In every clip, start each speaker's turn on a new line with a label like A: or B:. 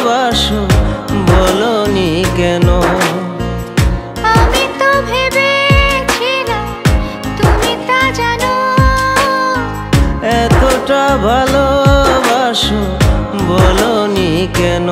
A: ভালোবাসো বলনি কেন?
B: আমি তো ভেবেছিলাম তুমি তা জানো।
A: এতটা ভালোবাসো বলনি কেন?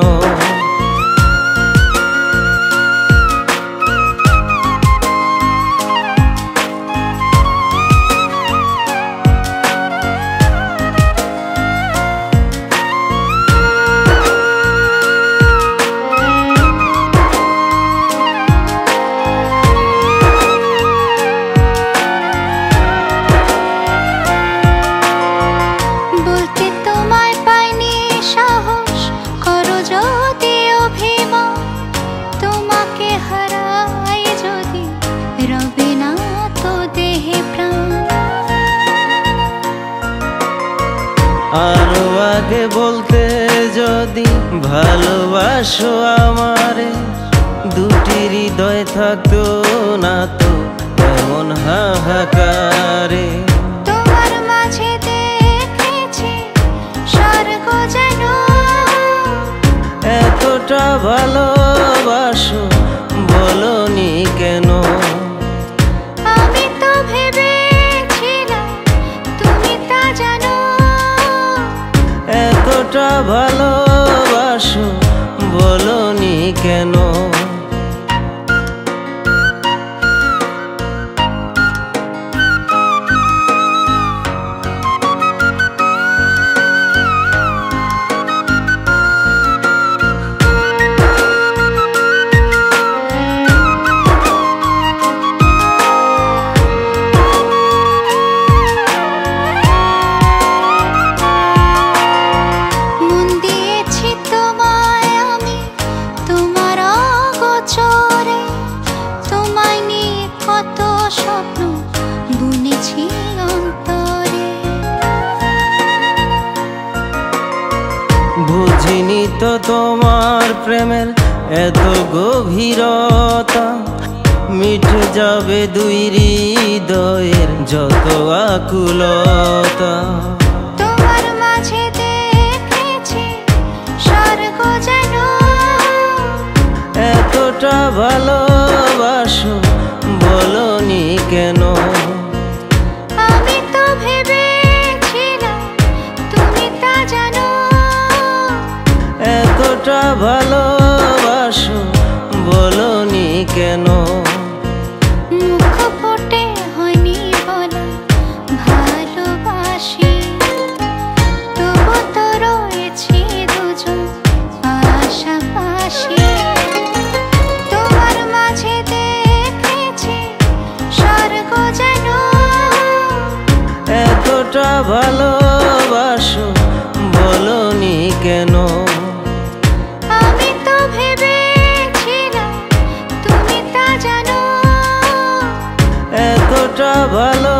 A: আরো আগে বলতে যদি ভালোবাসো আমারে, দুটি হৃদয় থাকতো না তো এমন হাহাকারে।
B: তোমার মাঝে দেখেছি স্বর্গ যেন।
A: এতটা ভালোবাসো বলনি কেন?
B: আমি তো ভেবেছিলাম তুমি তা জানো।
A: এতটা ভালোবাসো বলনি কেন? বুঝিনি তো তোমার প্রেমের এত গভীরতা, মিটে যাবে দুই হৃদয়ের যত আকুলতা।
B: তোমার মাঝে দেখেছি স্বর্গ যেন।
A: এতটা ভালোবাসো বলনি কেন?
B: আমি তো ভেবেছিলাম তুমি তা জানো।
A: এতটা ভালোবাসো বলনি কেন?
B: মুখ ফুটে হয়নি বলা ভালোবাসি, তবু তো রয়েছি দুজন পাশাপাশি। তোমার মাঝে দেখেছি স্বর্গ যেন।
A: এতটা ভালোবাসো বলনি কেন?
B: আমি তো ভেবেছিলাম তুমি তা জানো।
A: এতটা ভালো